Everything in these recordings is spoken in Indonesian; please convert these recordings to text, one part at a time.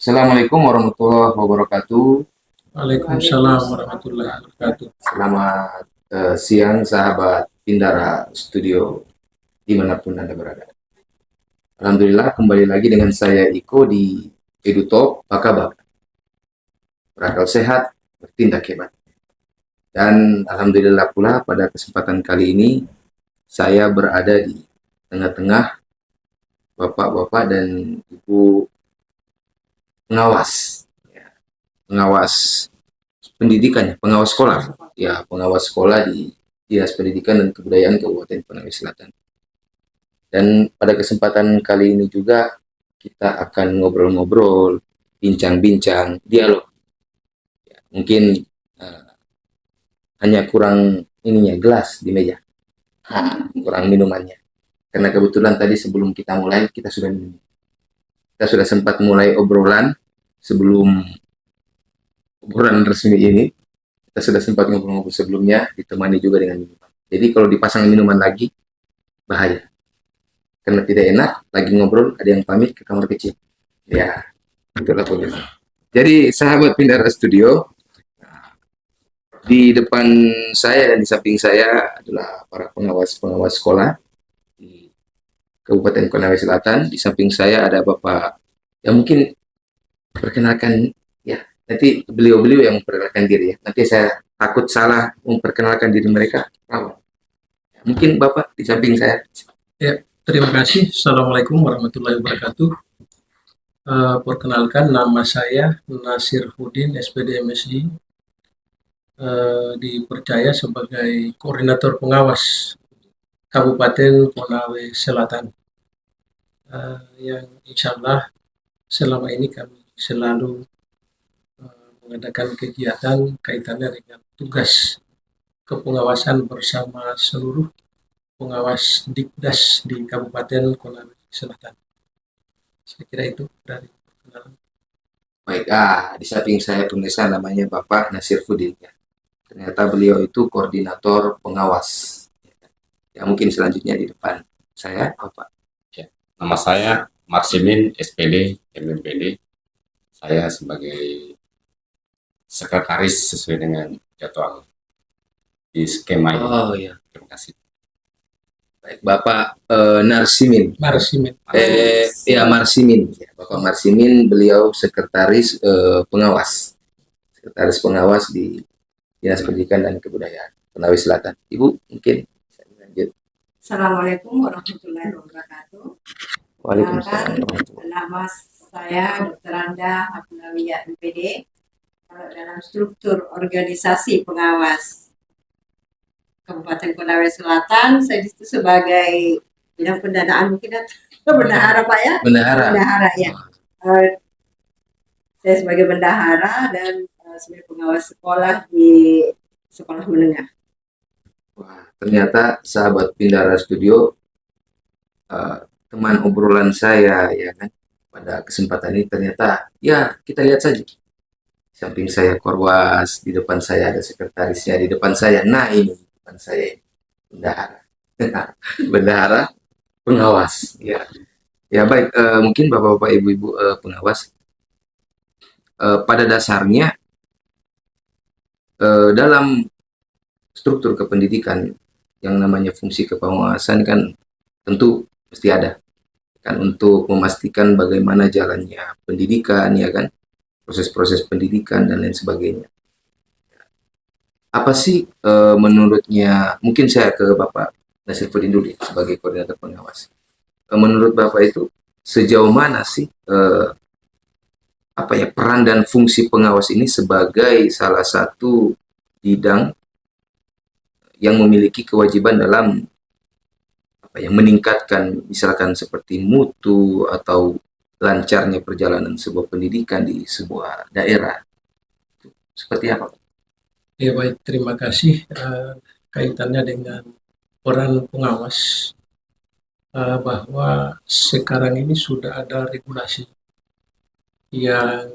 Assalamualaikum warahmatullahi wabarakatuh. Waalaikumsalam warahmatullahi wabarakatuh. Selamat siang sahabat Pindara Studio dimanapun Anda berada. Alhamdulillah kembali lagi dengan saya Iko di EduTalk Bakabak. Berakal sehat, bertindak hebat. Dan Alhamdulillah pula pada kesempatan kali ini saya berada di tengah-tengah bapak-bapak dan ibu pengawas. Pengawas pendidikan, pengawas sekolah. Ya, pengawas sekolah di Dinas Pendidikan dan Kebudayaan Kabupaten Konawe Selatan. Dan pada kesempatan kali ini juga kita akan ngobrol-ngobrol, bincang-bincang, dialog. Ya, mungkin uh, hanya kurang ininya gelas di meja, kurang minumannya. Karena kebetulan tadi sebelum kita mulai kita sudah minum. Kita sudah sempat mulai obrolan sebelum obrolan resmi ini. Kita sudah sempat ngobrol-ngobrol sebelumnya, ditemani juga dengan minuman. Jadi kalau dipasang minuman lagi, bahaya. Karena tidak enak, lagi ngobrol, ada yang pamit ke kamar kecil. Ya, itulah polisi. Jadi sahabat Pindara Studio, di depan saya dan di samping saya adalah para pengawas-pengawas sekolah di Kabupaten Konawe Selatan. Di samping saya ada Bapak, yang mungkin perkenalkan, ya, nanti beliau-beliau yang memperkenalkan diri ya. Nanti saya takut salah memperkenalkan diri mereka. Mungkin Bapak di samping saya. Ya, terima kasih. Assalamualaikum warahmatullahi wabarakatuh. Perkenalkan, nama saya Nasir Hudin, SPD MSI, dipercaya sebagai koordinator pengawas Kabupaten Konawe Selatan, yang insya Allah selama ini kami selalu mengadakan kegiatan kaitannya dengan tugas kepengawasan bersama seluruh pengawas Dikdas di Kabupaten Konawe Selatan. Saya kira itu dari perkenalan. Baik, di samping saya pemirsa namanya Bapak Nasir Fudin. Ya. Ternyata beliau itu koordinator pengawas. Ya, mungkin selanjutnya di depan saya, Bapak. Ya, nama saya Marsimin, SPD, MMPD. Saya sebagai sekretaris sesuai dengan jadwal di skema ini. Oh iya. Terima kasih. Baik, Bapak Narsimin. Marsimin. Ya Marsimin. Ya, Bapak Marsimin, beliau sekretaris pengawas. Sekretaris pengawas di Dinas Pendidikan dan Kebudayaan Konawe Selatan. Ibu, mungkin bisa lanjut. Assalamualaikum warahmatullahi wabarakatuh. Waalaikumsalam. Nama saya Dr. Anda Abdulawiyah MPD. Dalam struktur organisasi pengawas Kabupaten Konawe Selatan, saya itu sebagai bidang pendanaan mungkin bendahara Pak ya? Bendahara ya. Saya sebagai bendahara dan sebagai pengawas sekolah di sekolah menengah. Wah, ternyata sahabat Pindara Studio, teman obrolan saya ya kan pada kesempatan ini ternyata ya kita lihat saja. Samping saya Korwas, di depan saya ada sekretarisnya, di depan saya, nah ini di depan saya bendahara, bendahara pengawas. Ya, ya baik, mungkin bapak-bapak, ibu-ibu pengawas, pada dasarnya dalam struktur kependidikan yang namanya fungsi kepengawasan kan tentu mesti ada kan untuk memastikan bagaimana jalannya pendidikan ya kan, proses-proses pendidikan dan lain sebagainya. Apa sih menurutnya, mungkin saya ke Bapak Nasir Fudin dulu sebagai koordinator pengawas. Menurut Bapak itu sejauh mana sih peran dan fungsi pengawas ini sebagai salah satu bidang yang memiliki kewajiban dalam meningkatkan misalkan seperti mutu atau lancarnya perjalanan sebuah pendidikan di sebuah daerah. Seperti apa? Ya baik, terima kasih. Kaitannya dengan peran pengawas, bahwa sekarang ini sudah ada regulasi yang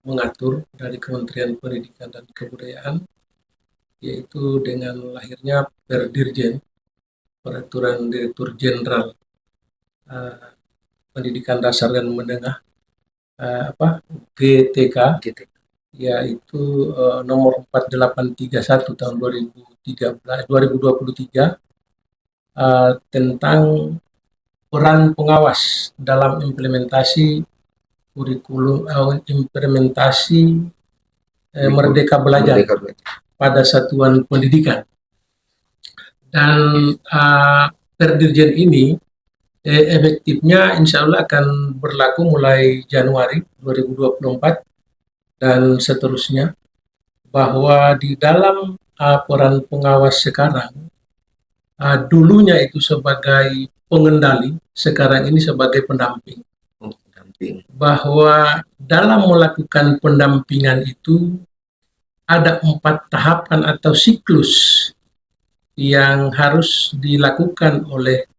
mengatur dari Kementerian Pendidikan dan Kebudayaan, yaitu dengan lahirnya Perdirjen, Peraturan Direktur Jenderal Pendidikan Dasar dan Menengah GTK, Gitu. yaitu nomor 4831 tahun 2023 tentang peran pengawas dalam implementasi kurikulum implementasi Merdeka Belajar Merdeka Belajar. pada satuan pendidikan. Dan Perdirjen ini efektifnya insya Allah akan berlaku mulai Januari 2024 dan seterusnya, bahwa di dalam peran pengawas sekarang, dulunya itu sebagai pengendali, sekarang ini sebagai pendamping. Pendamping. Bahwa dalam melakukan pendampingan itu ada 4 tahapan atau siklus yang harus dilakukan oleh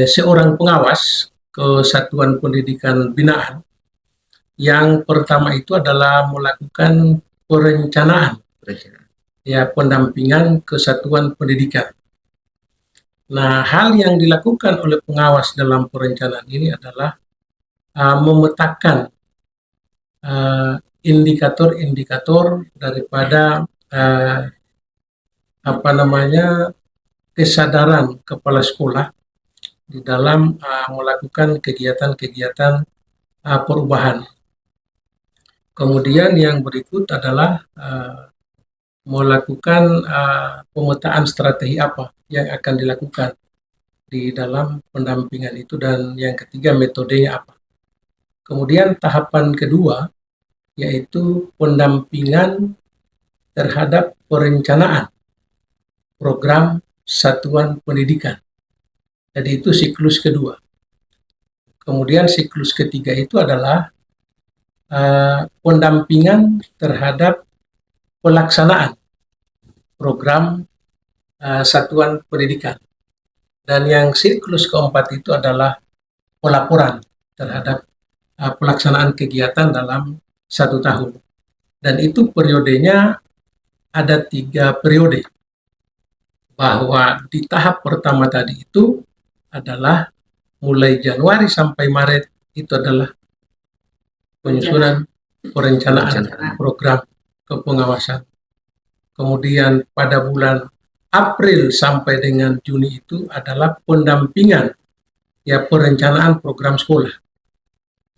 seorang pengawas kesatuan pendidikan binaan. Yang pertama itu adalah melakukan perencanaan, ya, pendampingan kesatuan pendidikan. Nah, hal yang dilakukan oleh pengawas dalam perencanaan ini adalah memetakan indikator-indikator daripada kesadaran kepala sekolah di dalam melakukan kegiatan-kegiatan perubahan. Kemudian yang berikut adalah melakukan pemetaan strategi apa yang akan dilakukan di dalam pendampingan itu, dan yang ketiga metodenya apa. Kemudian tahapan kedua yaitu pendampingan terhadap perencanaan program satuan pendidikan. Jadi itu siklus kedua. Kemudian siklus ketiga itu adalah pendampingan terhadap pelaksanaan program satuan pendidikan. Dan yang siklus keempat itu adalah pelaporan terhadap pelaksanaan kegiatan dalam 1 tahun. Dan itu periodenya ada 3 periode. Bahwa di tahap pertama tadi itu adalah mulai Januari sampai Maret itu adalah penyusunan perencanaan program kepengawasan. Kemudian pada bulan April sampai dengan Juni itu adalah pendampingan, ya, perencanaan program sekolah.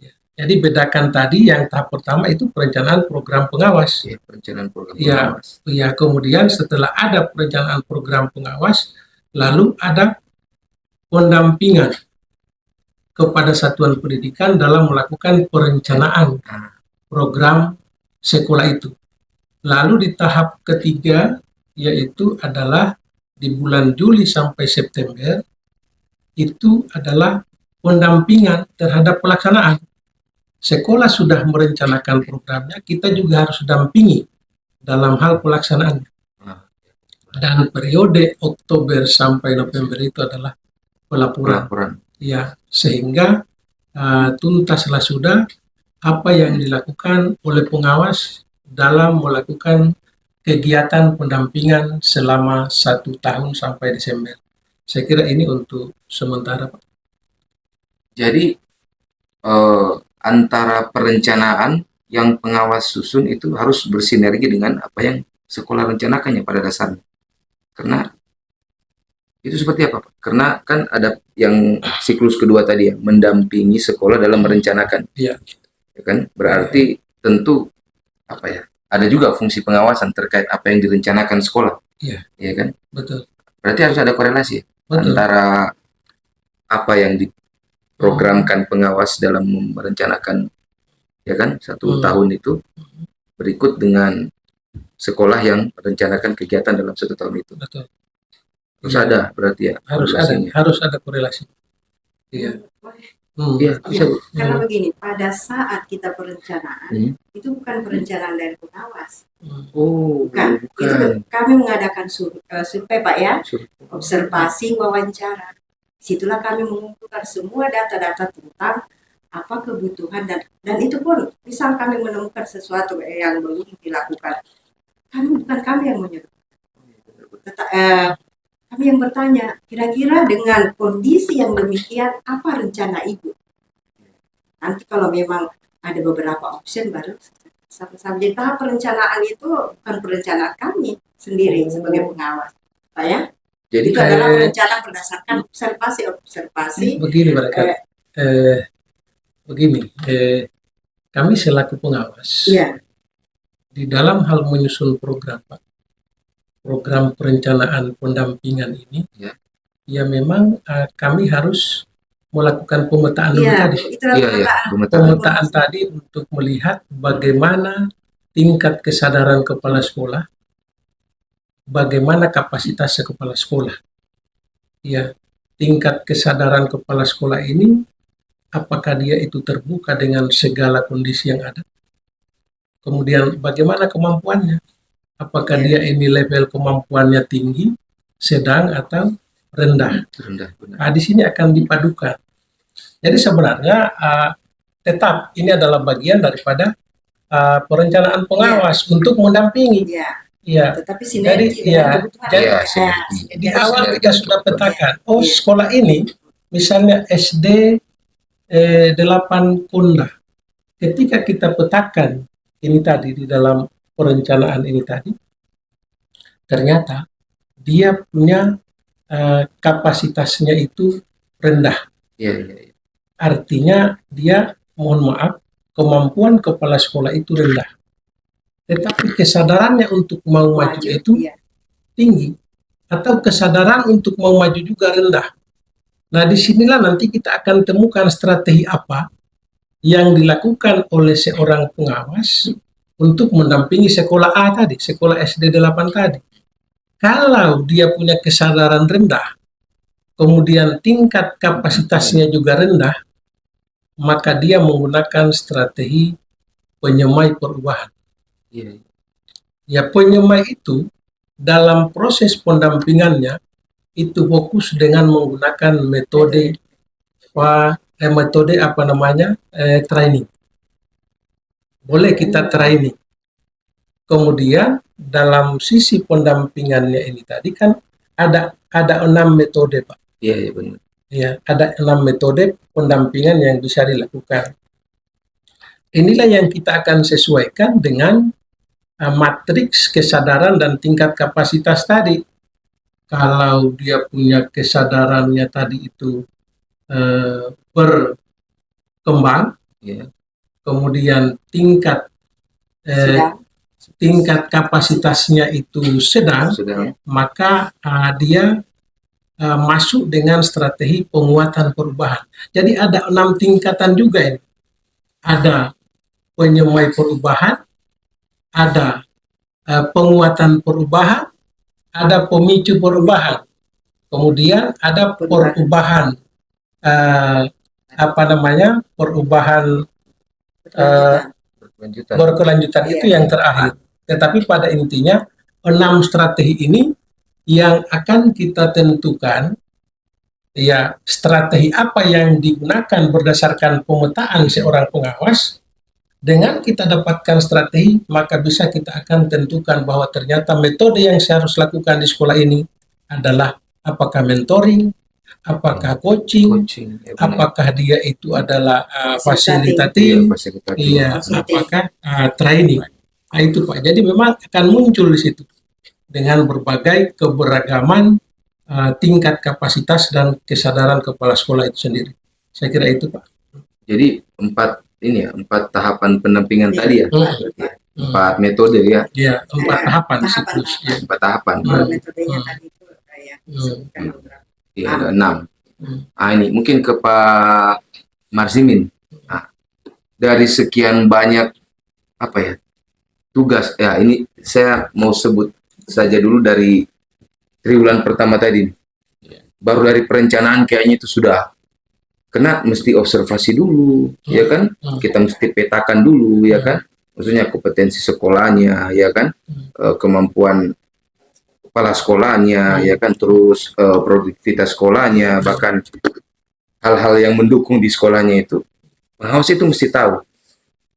Ya, jadi bedakan tadi yang tahap pertama itu perencanaan program pengawas. Ya, perencanaan program Ya, pengawas. ya, kemudian setelah ada perencanaan program pengawas, lalu ada pendampingan kepada satuan pendidikan dalam melakukan perencanaan program sekolah itu. Lalu di tahap ketiga, yaitu adalah di bulan Juli sampai September, itu adalah pendampingan terhadap pelaksanaan. Sekolah sudah merencanakan programnya, kita juga harus dampingi dalam hal pelaksanaan. Dan periode Oktober sampai November itu adalah pelaporan. Ya, sehingga tuntaslah sudah apa yang dilakukan oleh pengawas dalam melakukan kegiatan pendampingan selama 1 tahun sampai Desember. Saya kira ini untuk sementara, Pak. Jadi antara perencanaan yang pengawas susun itu harus bersinergi dengan apa yang sekolah rencanakannya pada dasarnya. Karena itu seperti apa, Pak? Karena kan ada yang siklus kedua tadi ya, mendampingi sekolah dalam merencanakan. Iya. Ya kan? Berarti tentu apa ya? Ada juga fungsi pengawasan terkait apa yang direncanakan sekolah. Iya. Ya kan? Betul. Berarti harus ada korelasi Betul. antara apa yang diprogramkan pengawas dalam merencanakan, ya kan, 1 tahun itu berikut dengan sekolah yang merencanakan kegiatan dalam 1 tahun itu. Betul. Harus ada berarti ya. Harus ada korelasi. Iya. Iya, bisa. Karena begini, pada saat kita perencanaan, itu bukan perencanaan dari pengawas. Oh, Bukan. Itu kami mengadakan survei, Pak, ya. Observasi, wawancara. Situlah kami mengumpulkan semua data-data tentang apa kebutuhan dan itu pun misal kami menemukan sesuatu yang belum dilakukan, kami yang menyuruh. Kami yang bertanya, kira-kira dengan kondisi yang demikian, apa rencana Ibu? Nanti kalau memang ada beberapa option baru sama-sama. Jadi tahap perencanaan itu bukan perencanaan kami sendiri sebagai pengawas, Pak ya. Jadi Itu adalah perencanaan berdasarkan observasi. Begini mereka, begini, kami selaku pengawas Iya, di dalam hal menyusun program, Pak, program perencanaan pendampingan ini, Ya. ya memang kami harus melakukan pemetaan dulu iya, tadi. itulah Iya, iya, pemetaan. Pemetaan tadi untuk melihat bagaimana tingkat kesadaran kepala sekolah, bagaimana kapasitas kepala sekolah. Ya, tingkat kesadaran kepala sekolah ini, apakah dia itu terbuka dengan segala kondisi yang ada? Kemudian bagaimana kemampuannya? Apakah dia ini level kemampuannya tinggi, sedang, atau rendah? rendah, benar. Nah, di sini akan dipadukan. Jadi sebenarnya tetap ini adalah bagian daripada perencanaan pengawas untuk mendampingi. Iya, Ya, tetapi sinergi Jadi, iya, dengan kebutuhan. jadi- Iya, Ya, sinergi. di awal Sinergi kita sudah betul. petakan, oh Iya. sekolah ini misalnya SD 8 Kunda. Ketika kita petakan ini tadi di dalam perencanaan ini tadi, ternyata dia punya kapasitasnya itu rendah. Iya, iya, iya. Artinya dia, mohon maaf, kemampuan kepala sekolah itu rendah. Tetapi kesadarannya untuk mau maju itu iya. tinggi. Atau kesadaran untuk mau maju juga rendah. Nah, disinilah nanti kita akan temukan strategi apa yang dilakukan oleh seorang pengawas untuk mendampingi sekolah A tadi, sekolah SD 8 tadi. Kalau dia punya kesadaran rendah, kemudian tingkat kapasitasnya juga rendah, maka dia menggunakan strategi penyemai perubahan. Iya, Ya, penyemai itu dalam proses pendampingannya itu fokus dengan menggunakan metode training. Boleh kita training. Kemudian dalam sisi pendampingannya ini tadi kan ada 6 metode, Pak. iya, benar. Ya, ada 6 metode pendampingan yang bisa dilakukan. Inilah yang kita akan sesuaikan dengan matriks kesadaran dan tingkat kapasitas tadi. Kalau dia punya kesadarannya tadi itu berkembang, Iya, kemudian tingkat kapasitasnya itu sedang, sudah. maka dia masuk dengan strategi penguatan perubahan. Jadi ada 6 tingkatan juga ini. Ada penyemai perubahan, ada penguatan perubahan, ada pemicu perubahan, kemudian ada perubahan perubahan Berkelanjutan. berkelanjutan itu yang terakhir. Tetapi pada intinya 6 strategi ini yang akan kita tentukan, ya, strategi apa yang digunakan berdasarkan pemetaan seorang pengawas. Dengan kita dapatkan strategi, maka bisa kita akan tentukan bahwa ternyata metode yang saya harus lakukan di sekolah ini adalah apakah mentoring, apakah coaching, Ya, benar. apakah dia itu adalah Iya, fasilitatif, fasilitatif. iya, Fasilitatif. apakah training. Nah, itu Pak. Jadi memang akan muncul di situ dengan berbagai keberagaman tingkat kapasitas dan kesadaran kepala sekolah itu sendiri. Saya kira itu Pak. Jadi 4 tahapan pendampingan tadi ya. Berarti ya. 4 metode ya, Ya, 4 tahapan Tahapan. siklus. Ya. 4 tahapan. Kalau metodenya tadi itu ya, Hmm. disebutkan beberapa. Iya, ada 6. Hmm. Ini mungkin ke Pak Marsimin. Nah, dari sekian banyak tugas, ya ini saya mau sebut saja dulu dari triwulan pertama tadi. Baru dari perencanaan kayaknya itu sudah kena, mesti observasi dulu, ya kan? Kita mesti petakan dulu, ya kan? Maksudnya kompetensi sekolahnya, ya kan? Kemampuan kepala sekolahnya, ya kan? Terus produktivitas sekolahnya, bahkan hal-hal yang mendukung di sekolahnya itu. Pengawas itu mesti tahu.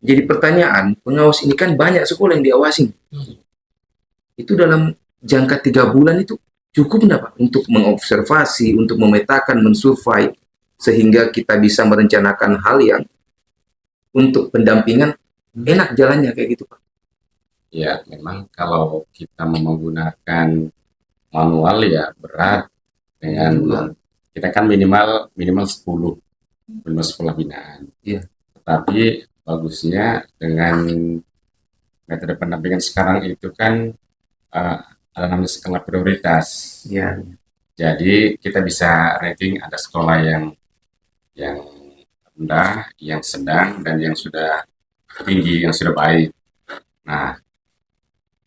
Jadi pertanyaan, pengawas ini kan banyak sekolah yang diawasi. Itu dalam jangka 3 bulan itu cukup enggak Pak untuk mengobservasi, untuk memetakan, mensurvey, sehingga kita bisa merencanakan hal yang untuk pendampingan enak jalannya kayak gitu Pak? Ya, memang kalau kita mau menggunakan manual ya berat dengan kita kan minimal 10 sekolah binaan. Iya. Tetapi bagusnya dengan metode pendampingan sekarang itu kan ada namanya skala prioritas. Iya. Jadi kita bisa rating ada sekolah yang rendah, yang sedang, dan yang sudah tinggi, yang sudah baik. Nah,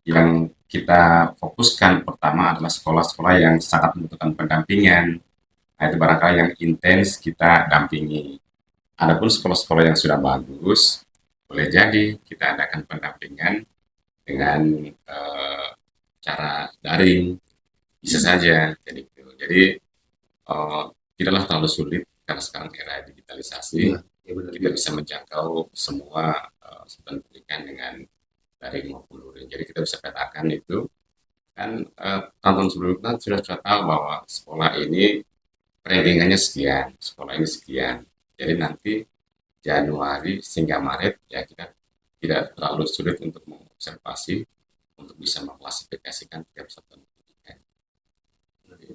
yang kita fokuskan pertama adalah sekolah-sekolah yang sangat membutuhkan pendampingan. Nah, itu barangkali yang intens kita dampingi. Adapun sekolah-sekolah yang sudah bagus, boleh jadi kita adakan pendampingan dengan cara daring, bisa saja. Jadi tidaklah terlalu sulit karena sekarang era digitalisasi, kita bisa menjangkau semua satuan pendidikan dengan daring maupun luring. Jadi kita bisa petakan itu kan tahun sebelumnya sudah tahu bahwa sekolah ini rankingannya sekian, sekolah ini sekian. Jadi nanti Januari hingga Maret ya kita tidak terlalu sulit untuk mengobservasi untuk bisa mengklasifikasikan tiap satuan pendidikan.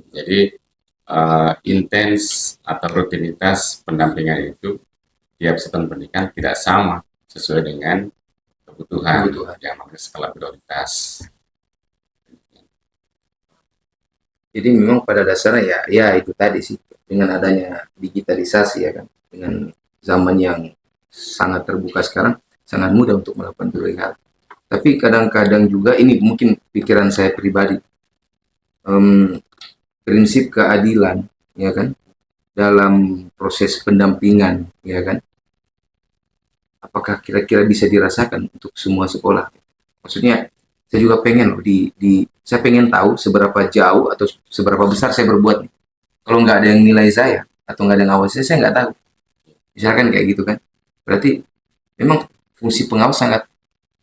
Jadi intens atau rutinitas pendampingan itu tiap satuan pendidikan tidak sama sesuai dengan kebutuhan yang namanya skala prioritas. Jadi memang pada dasarnya ya itu tadi sih, dengan adanya digitalisasi ya kan, dengan zaman yang sangat terbuka sekarang, sangat mudah untuk melakukan berbagai hal. Tapi kadang-kadang juga ini mungkin pikiran saya pribadi, prinsip keadilan ya kan dalam proses pendampingan ya kan, apakah kira-kira bisa dirasakan untuk semua sekolah? Maksudnya saya juga pengen loh saya pengen tahu seberapa jauh atau seberapa besar saya berbuat nih. Kalau nggak ada yang nilai saya atau nggak ada yang ngawasi saya nggak tahu. Misalkan kayak gitu kan, berarti memang fungsi pengawas sangat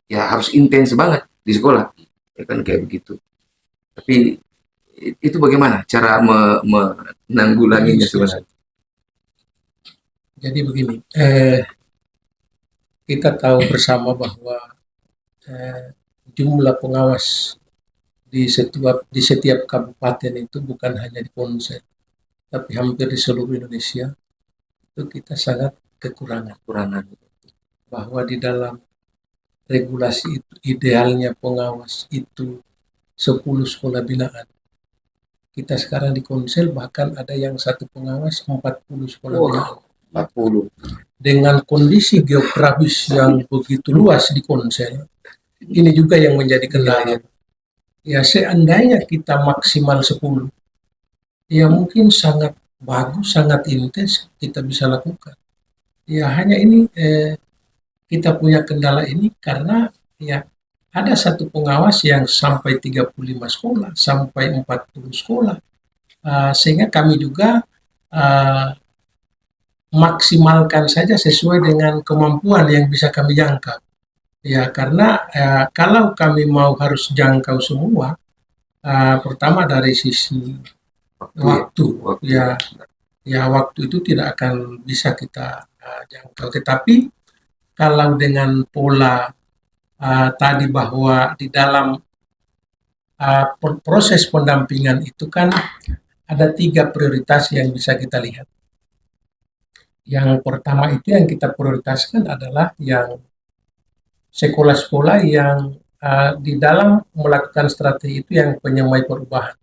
ya harus intens banget di sekolah ya kan kayak begitu. Tapi itu bagaimana cara menanggulanginya sebenarnya? Jadi begini, kita tahu bersama bahwa jumlah pengawas di setiap kabupaten itu bukan hanya di Ponsel, tapi hampir di seluruh Indonesia itu kita sangat kekurangan. Bahwa di dalam regulasi itu idealnya pengawas itu 10 sekolah binaan. Kita sekarang di Konsel bahkan ada yang satu pengawas 40 sekolah binaan. 40. Dengan kondisi geografis yang begitu luas di Konsel, ini juga yang menjadi kendala. Ya seandainya kita maksimal 10, ya mungkin sangat bagus, sangat intens kita bisa lakukan. Ya hanya ini kita punya kendala ini karena ya ada satu pengawas yang sampai 35 sekolah, sampai 40 sekolah. Sehingga kami juga maksimalkan saja sesuai dengan kemampuan yang bisa kami jangkau. Ya, karena kalau kami mau harus jangkau semua, pertama dari sisi waktu. Ya waktu itu tidak akan bisa kita jangkau. Tetapi kalau dengan pola tadi bahwa di dalam proses pendampingan itu kan ada 3 prioritas yang bisa kita lihat. Yang pertama itu yang kita prioritaskan adalah yang sekolah-sekolah yang di dalam melakukan strategi itu yang penyemai perubahan.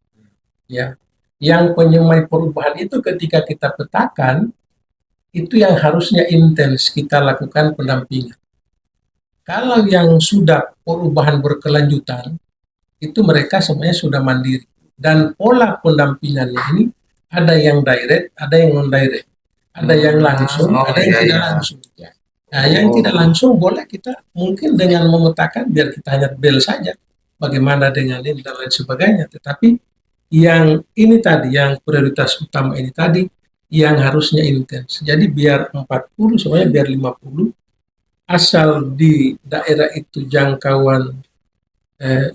Ya, yang penyemai perubahan itu ketika kita petakan itu yang harusnya intens kita lakukan pendampingan. Kalau yang sudah perubahan berkelanjutan, itu mereka sebenarnya sudah mandiri. Dan pola pendampingannya ini ada yang direct, ada yang non-direct. Ada yang langsung, ada yang tidak langsung. Nah, yang tidak langsung boleh kita mungkin dengan memetakan biar kita hanya bel saja. Bagaimana dengan ini dan lain sebagainya. Tetapi yang ini tadi, yang prioritas utama ini tadi, yang harusnya intens. Jadi biar 40, semuanya biar 50, asal di daerah itu jangkauan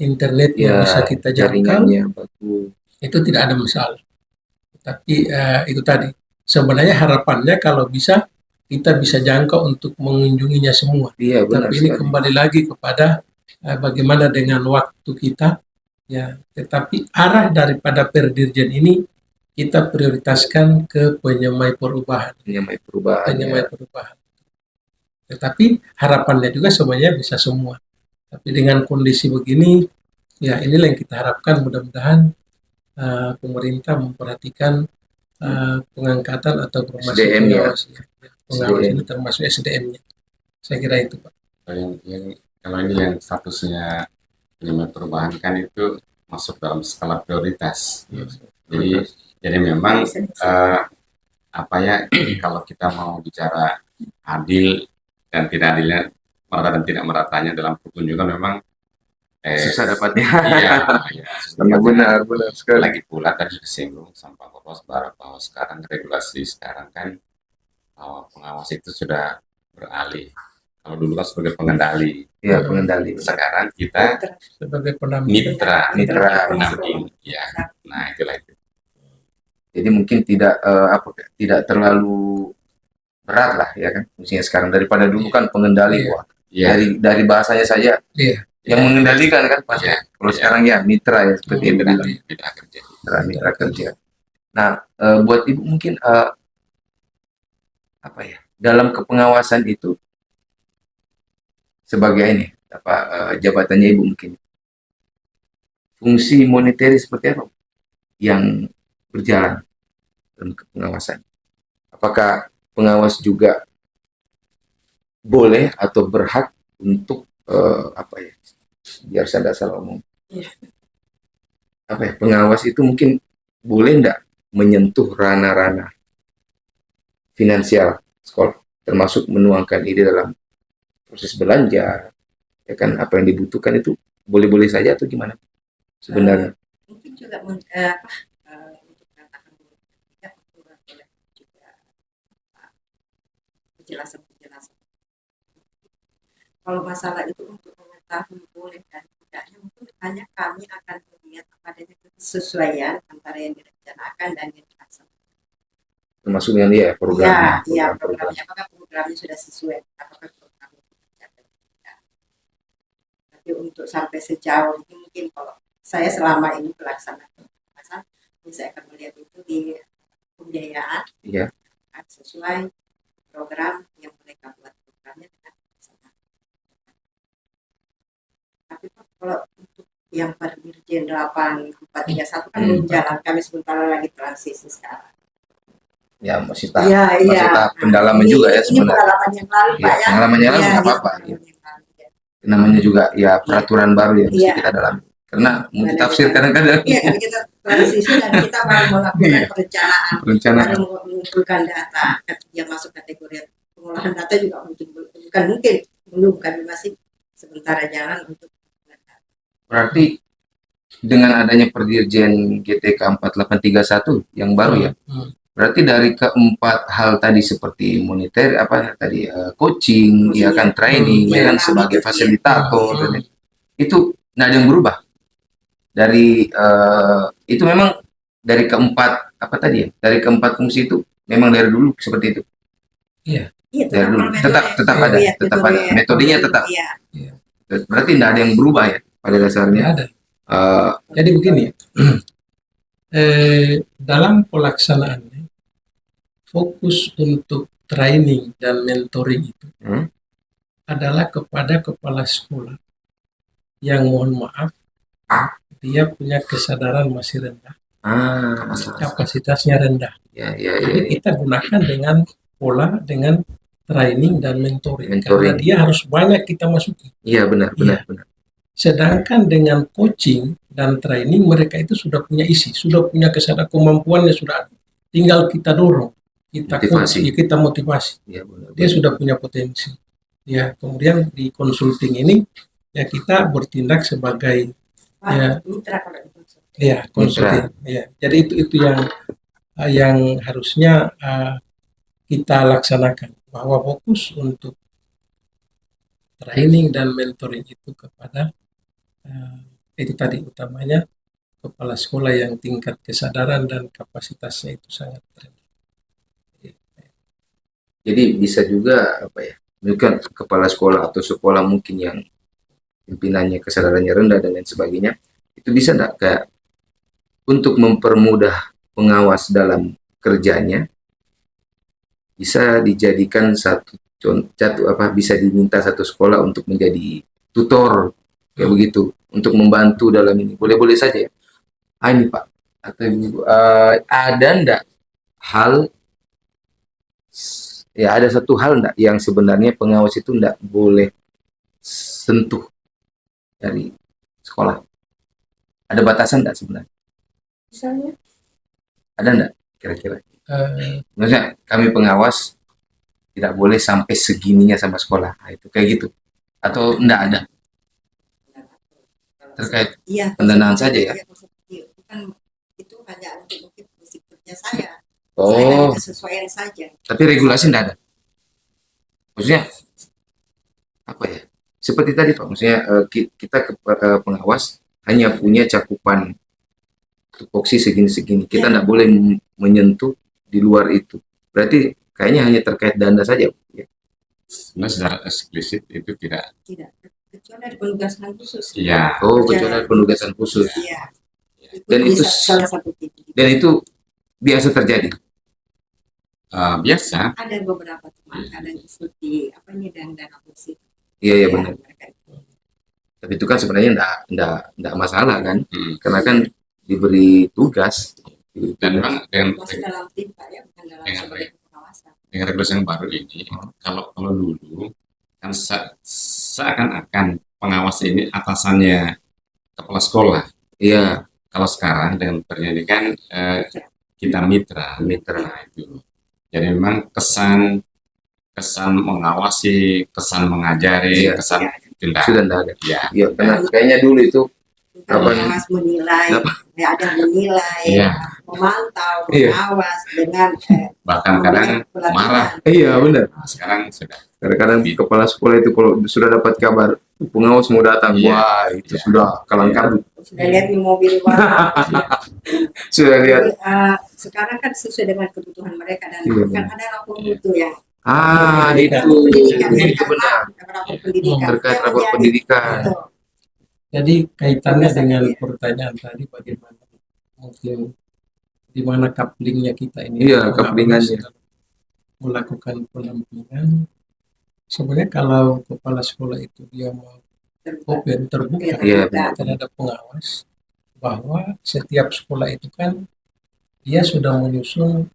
internet yang bisa kita jangkau, itu tidak ada masalah. Tapi itu tadi, sebenarnya harapannya kalau bisa kita bisa jangkau untuk mengunjunginya semua. Iya, benar Tapi ini sekali. kembali lagi kepada bagaimana dengan waktu kita, ya. Tetapi arah daripada Perdirjen ini kita prioritaskan ke penyemai perubahan, Penyamai perubahan. penyemai Ya. perubahan. Tetapi harapannya juga semuanya bisa semua. Tapi dengan kondisi begini, ya inilah yang kita harapkan, mudah-mudahan pemerintah memperhatikan pengangkatan atau promosi SDM ya. pengawas. Pengawas SDM. ini termasuk SDM-nya. Saya kira itu, Pak. Kalau ini yang statusnya penyemai perubahan kan itu masuk dalam skala prioritas. Jadi memang kalau kita mau bicara adil dan tidak adilnya, merata dan tidak meratanya dalam pertunjukan memang Susah dapatnya. Iya, susah Iya, dapatnya. benar sekali. Lagi pula tadi disinggung sampah poros bahwa sekarang regulasi sekarang kan pengawas itu sudah beralih. Kalau dulu kan sebagai pengendali, Iya, pengendali. sekarang kita Sebagai pendamping. mitra Mitra. pendamping. Ya, nah itulah itu. Jadi mungkin tidak terlalu berat lah ya kan. Maksudnya sekarang daripada dulu kan pengendali. Iya. Wah, Iya, dari bahasanya saja Iya. yang mengendalikan kan pasti. Iya. Kalau Iya. sekarang ya mitra ya seperti yang mitra dibilang. kerja. Mitra kerja. Nah, buat Ibu mungkin dalam kepengawasan itu sebagai ini jabatannya Ibu mungkin fungsi moneteri seperti apa yang berjalan dalam kepengawasan? Apakah pengawas juga boleh atau berhak untuk biar saya tidak salah omong, pengawas itu mungkin boleh enggak menyentuh ranah-ranah finansial sekolah, termasuk menuangkan ide dalam proses belanja, ya kan, apa yang dibutuhkan itu boleh-boleh saja atau gimana sebenarnya? Mungkin juga untuk mengatakan tidak boleh juga penjelasan. Kalau masalah itu untuk mengetahui boleh dan tidaknya, mungkin hanya kami akan melihat apa adanya kesesuaian antara yang direncanakan dan yang dilaksanakan. Termasuk dengan dia programnya. Ya, programnya. Apakah programnya sudah sesuai? Apakah programnya tidak? Tapi untuk sampai sejauh ini mungkin kalau saya selama ini pelaksanaan pengawasan, saya akan melihat itu di pembiayaan. Iya. Sesuai program yang mereka buat programnya dengan pelaksanaan. Tapi kalau untuk yang Perdirjen 8431 kan belum jalan, kami sebentar lagi transisi sekarang. Ya, masih tahap pendalaman ini, juga ya ini sebenarnya. pengalaman yang lalu, Pak, ya. Pengalaman yang lalu nggak apa-apa. Namanya juga ya peraturan baru yang mesti kita dalami. Karena multitafsir kadang-kadang. Iya, kan kita transisi dan kita baru melakukan perencanaan, baru mengumpulkan data yang masuk kategori pengolahan data juga belum kami masih sementara jalan untuk. Berarti dengan adanya Perdirjen GTK 4831 yang baru ya. Berarti dari keempat hal tadi seperti monetary coaching, ya kan, training, ya kan, sebagai fasilitator, itu nggak ada yang berubah. Dari itu memang dari keempat dari keempat fungsi itu memang dari dulu seperti itu. Iya. Dari dulu tetap ada, metodenya tetap. Iya. Berarti nggak ada yang berubah ya pada dasarnya. Ada. Jadi begini, dalam pelaksanaannya fokus untuk training dan mentoring itu adalah kepada kepala sekolah yang, mohon maaf, dia punya kesadaran masih rendah, kapasitasnya rendah. Jadi kita gunakan dengan pola dengan training dan mentoring. Karena dia harus banyak kita masuki. Iya, benar. Sedangkan dengan coaching dan training mereka itu sudah punya isi, sudah punya kesadaran, kemampuannya sudah ada. Tinggal kita dorong, kita motivasi. Ya, benar. Dia sudah punya potensi. Ya, kemudian di consulting ini ya kita bertindak sebagai konsulting. Ya, jadi itu yang harusnya kita laksanakan, bahwa fokus untuk training dan mentoring itu kepada itu tadi, utamanya kepala sekolah yang tingkat kesadaran dan kapasitasnya itu sangat rendah. Jadi bisa juga apa ya, mungkin kepala sekolah atau sekolah mungkin yang pimpinannya kesadarannya rendah dan lain sebagainya, itu bisa enggak kayak untuk mempermudah pengawas dalam kerjanya, bisa dijadikan bisa diminta satu sekolah untuk menjadi tutor kayak begitu untuk membantu dalam ini. Boleh-boleh saja ya. Ini Pak atau Ibu, ada ndak hal ya ada satu hal ndak yang sebenarnya pengawas itu ndak boleh sentuh dari sekolah? Ada batasan ndak sebenarnya? Misalnya, Ada ndak kira-kira? Eh, Maksudnya kami pengawas tidak boleh sampai segininya sama sekolah. Nah, itu kayak gitu. Atau enggak ada terkait iya, pendanaan saja ya? iya, bukan itu hanya untuk mungkin prinsip kerja saya. Saya Oh, hanya kesesuaian saja. tapi regulasi enggak ada. Maksudnya apa ya? Seperti tadi Pak, maksudnya kita pengawas hanya punya cakupan tupoksi segini-segini. Kita Ya. enggak boleh menyentuh di luar itu. Berarti kayaknya hanya terkait dana saja. Ya. Sebenarnya secara eksplisit itu tidak. Tidak, kecuali ada penugasan khusus. Iya. Oh, Kerja. kecuali ada penugasan khusus. Iya. Dan itu bisa salah satu titik. Dan itu biasa terjadi. Biasa. Ada beberapa teman kadang seperti apa ini dan dana khusus. Iya, Ya, benar. mereka itu. Tapi itu kan sebenarnya enggak masalah kan? Hmm. Karena kan diberi tugas. Dan memang Masih dalam tim Pak ya, bukan dalam Dengan sebagai pengawasan. dengan regulasi yang baru ini, kalau dulu kan seakan-akan pengawas ini atasannya kepala sekolah. Iya, Kalau sekarang dengan penyelidikan kita mitra. Nah, itu. Jadi memang kesan mengawasi, kesan mengajari, Iya. kesan tindak. sudah enggak ada. Ya, Iya, karena kayaknya dulu itu Bukan Apa- pengawas menilai, apa? ya ada menilai, Iya. memantau, Iya. pengawas dengan bahkan kadang pelatihan. marah. iya benar. Nah, sekarang sudah. Kadang-kadang kepala sekolah itu kalau sudah dapat kabar pengawas mau datang, Iya. wah itu Iya. sudah kalang kabut. Sudah lihat di mobil warna. Sudah lihat. Jadi, sekarang kan sesuai dengan kebutuhan mereka dan Iya, kan ada rapor mutu ya. Itu Pendidikan, itu benar. rapor pendidikan. Terkait Yang rapor menjadi- pendidikan. Betul. Jadi kaitannya Tugas dengan saya. pertanyaan tadi bagaimana mungkin di mana couplingnya kita ini Iya, pengawas couplingannya. dalam melakukan pendampingan. Sebenarnya kalau kepala sekolah itu dia mau open terbuka Iya, terhadap pengawas bahwa setiap sekolah itu kan dia sudah menyusun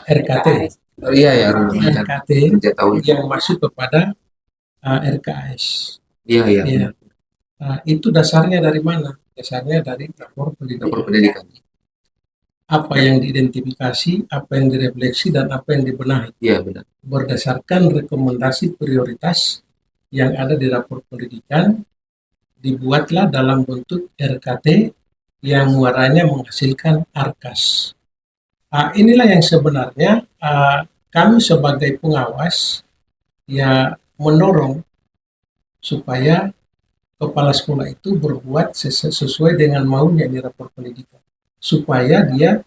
RKT Oh, iya ya, rencana RKT kerja tahun. yang masuk kepada RKAS. Iya iya. Iya. Nah, itu dasarnya dari mana? Dasarnya dari rapor Rapor pendidikan. pendidikan. Apa yang diidentifikasi, apa yang direfleksi, dan apa yang dibenahi Iya benar. berdasarkan rekomendasi prioritas yang ada di rapor pendidikan, dibuatlah dalam bentuk RKT yang muaranya menghasilkan ARKAS. Inilah yang sebenarnya kami sebagai pengawas ya mendorong supaya kepala sekolah itu berbuat sesuai dengan maunya di rapor pendidikan, supaya dia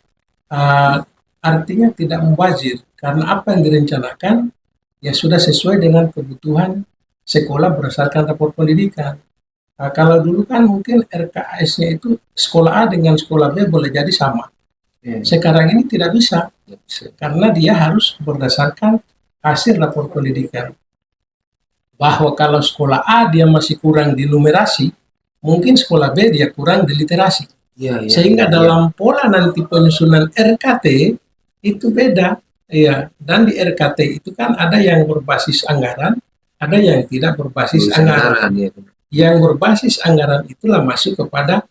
artinya tidak mubazir, karena apa yang direncanakan ya sudah sesuai dengan kebutuhan sekolah berdasarkan rapor pendidikan. Kalau dulu kan mungkin RKAS-nya itu sekolah A dengan sekolah B boleh jadi sama. Sekarang ini tidak bisa, karena dia harus berdasarkan hasil rapor pendidikan. Bahwa kalau sekolah A dia masih kurang di numerasi, mungkin sekolah B dia kurang di literasi. Iya, Sehingga dalam pola nanti penyusunan RKT itu beda. Ya, dan di RKT itu kan ada yang berbasis anggaran, ada yang tidak berbasis anggaran. Iya. Yang berbasis anggaran itulah masuk kepada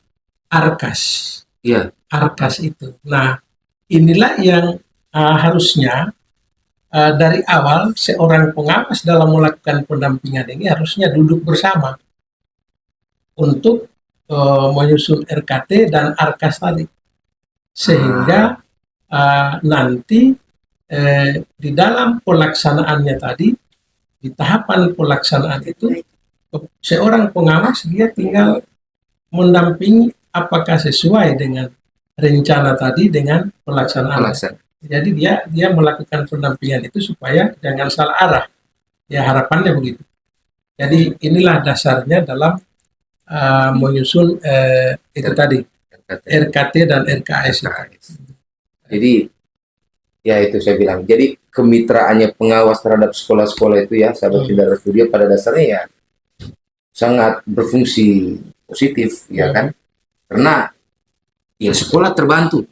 ARKAS. Iya. ARKAS itu. Nah, inilah yang harusnya dari awal seorang pengawas dalam melakukan pendampingan ini harusnya duduk bersama untuk menyusun RKT dan ARKAS tadi, sehingga nanti di dalam pelaksanaannya tadi, di tahapan pelaksanaan itu seorang pengawas dia tinggal mendampingi apakah sesuai dengan rencana tadi dengan pelaksanaan. Jadi dia melakukan pendampingan itu supaya jangan salah arah. Ya harapannya begitu. Jadi inilah dasarnya dalam menyusun itu tadi RKT dan RKS. Jadi ya itu saya bilang. Jadi kemitraannya pengawas terhadap sekolah-sekolah itu ya, sahabat Bidara Studio pada dasarnya ya sangat berfungsi positif, ya kan? Karena ya sekolah terbantu,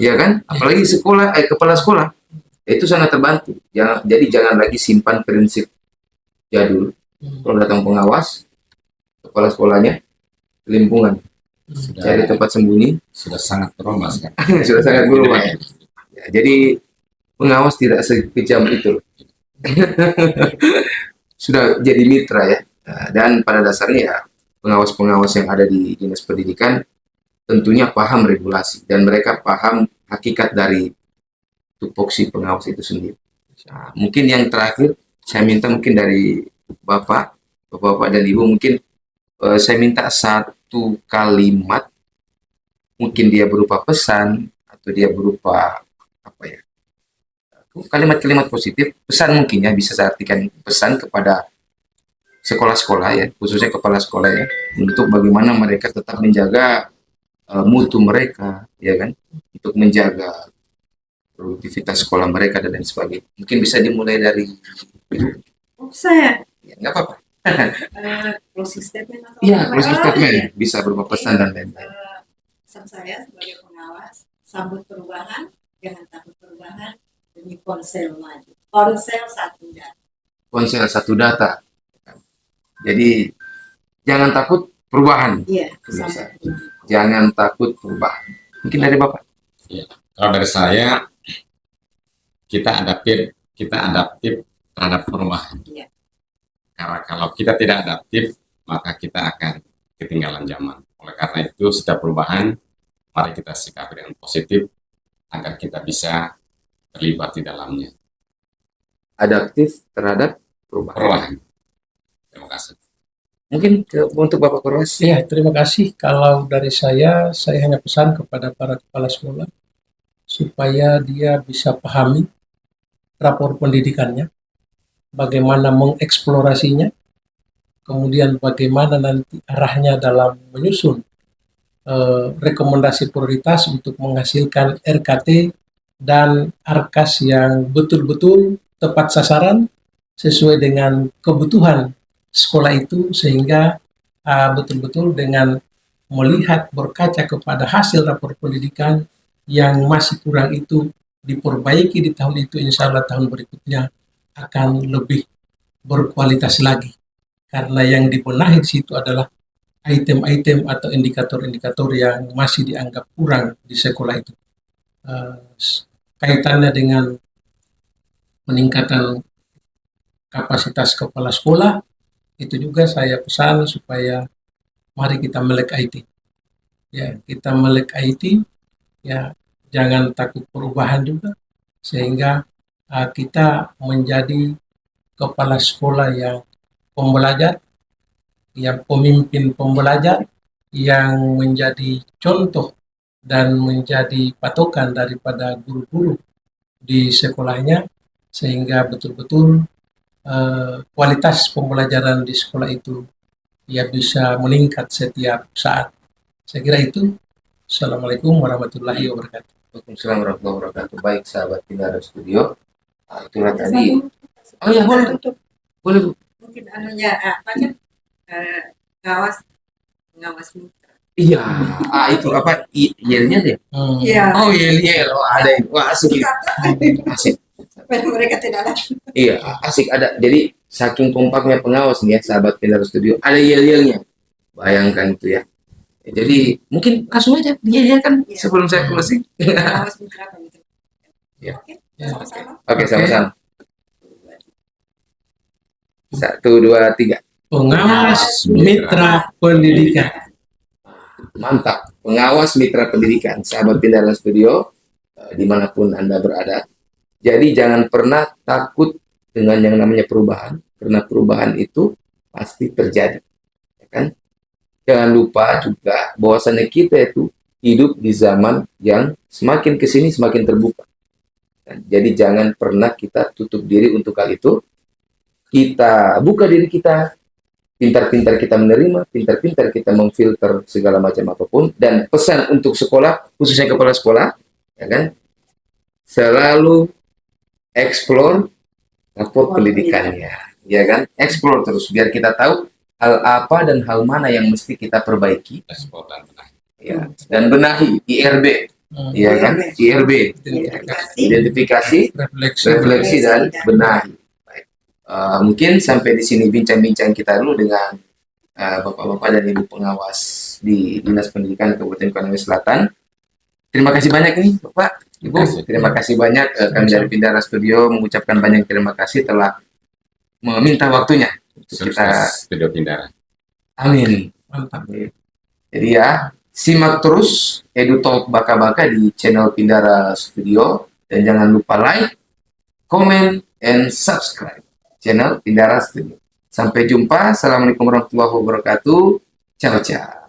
ya kan? Apalagi sekolah, kepala sekolah itu sangat terbantu. Jadi jangan lagi simpan prinsip jadul. Kalau datang pengawas, kepala sekolahnya kelimpungan, cari tempat sembunyi, sudah sangat berubah kan? sudah sangat berubah. Ya, jadi pengawas tidak sekejam itu, sudah jadi mitra ya. Nah, dan pada dasarnya ya pengawas-pengawas yang ada di dinas pendidikan tentunya paham regulasi dan mereka paham hakikat dari tupoksi pengawas itu sendiri. Nah, mungkin yang terakhir saya minta mungkin dari Bapak dan Ibu mungkin saya minta satu kalimat, mungkin dia berupa pesan atau dia berupa apa ya, kalimat-kalimat positif, pesan mungkin ya, bisa saya artikan pesan kepada sekolah-sekolah ya, khususnya kepala sekolah ya, untuk bagaimana mereka tetap menjaga mutu mereka, ya kan, untuk menjaga produktivitas sekolah mereka dan lain sebagainya. Mungkin bisa dimulai dari Saya ya, nggak apa-apa. closing statement atau Iya, apa? closing Oh, statement iya. bisa berupa pesan dan lain-lain. Pesan saya sebagai pengawas, sambut perubahan, jangan takut perubahan, demi ponsel maju. Ponsel satu dan Ponsel satu data. Jadi jangan takut perubahan. iya, Bisa. sambut perubahan. Jangan takut perubahan. Mungkin dari Bapak. Kalau dari saya, kita adaptif terhadap perubahan. Iya. Karena kalau kita tidak adaptif, maka kita akan ketinggalan zaman. Oleh karena itu, setiap perubahan, mari kita sikapi dengan positif agar kita bisa terlibat di dalamnya. Adaptif terhadap perubahan. Perubahan. Terima kasih. Mungkin untuk Bapak Korwas. Ya, terima kasih. Kalau dari saya hanya pesan kepada para kepala sekolah supaya dia bisa pahami rapor pendidikannya, bagaimana mengeksplorasinya, kemudian bagaimana nanti arahnya dalam menyusun rekomendasi prioritas untuk menghasilkan RKT dan ARKAS yang betul-betul tepat sasaran sesuai dengan kebutuhan sekolah itu, sehingga betul-betul dengan melihat berkaca kepada hasil rapor pendidikan yang masih kurang itu diperbaiki di tahun itu, insya Allah tahun berikutnya akan lebih berkualitas lagi, karena yang dibenahi di situ adalah item-item atau indikator-indikator yang masih dianggap kurang di sekolah itu. Kaitannya dengan peningkatan kapasitas kepala sekolah, itu juga saya pesan supaya mari kita melek IT. Ya, kita melek IT, ya jangan takut perubahan juga, sehingga kita menjadi kepala sekolah yang pembelajar, yang pemimpin pembelajar, yang menjadi contoh dan menjadi patokan daripada guru-guru di sekolahnya, sehingga betul-betul kualitas pembelajaran di sekolah itu ya bisa meningkat setiap saat. Saya kira itu. Assalamualaikum warahmatullahi wabarakatuh. Waalaikumsalam warahmatullahi wabarakatuh. Baik sahabat Bidara Studio. Itulah tadi. Oh ya, boleh. Boleh, Bu. Mungkin anunya apa kan? Pengawas mitra. Iya, itu apa? Yelnya deh. Iya. Oh, yel. Oh, ada itu. Wah, asik. Asik. Supaya mereka tidak lagi. Iya, asik ada. Jadi saking kompaknya pengawas nih ya, sahabat Bidara Studio, ada yel-yelnya. Bayangkan itu ya. Jadi mungkin langsung aja dia kan Iya. sebelum saya closing. Pengawas mitra gitu. Iya. Oke, Ya. sama-sama. Oke, sama-sama. 1, 2, 3. Pengawas mitra pendidikan. Mantap. Pengawas mitra pendidikan, sahabat Bidara Studio, dimanapun Anda berada. Jadi jangan pernah takut dengan yang namanya perubahan, karena perubahan itu pasti terjadi. Ya kan? Jangan lupa juga bahwasannya kita itu hidup di zaman yang semakin kesini semakin terbuka. Jadi jangan pernah kita tutup diri untuk hal itu. Kita buka diri kita, pintar-pintar kita menerima, pintar-pintar kita memfilter segala macam apapun. Dan pesan untuk sekolah, khususnya kepala sekolah, ya kan, selalu explore raport pendidikannya, ya kan, explore terus biar kita tahu hal apa dan hal mana yang mesti kita perbaiki, ekspor dan benahi. ya, dan benahi, IRB, ya kan, IRB, identifikasi, refleksi dan benahi. Baik. Mungkin sampai di sini bincang-bincang kita dulu dengan bapak-bapak dan ibu pengawas di Dinas Pendidikan Kabupaten Konawe Selatan. Terima kasih banyak nih Bapak, Ibu. Terima kasih banyak. Kami dari Pindara Studio mengucapkan banyak terima kasih telah meminta waktunya untuk kita. Studio Pindara. Amin. Mantap. Jadi ya, simak terus EduTalk Baka-Baka di channel Pindara Studio. Dan jangan lupa like, comment, and subscribe channel Pindara Studio. Sampai jumpa. Assalamualaikum warahmatullahi wabarakatuh. Ciao, ciao.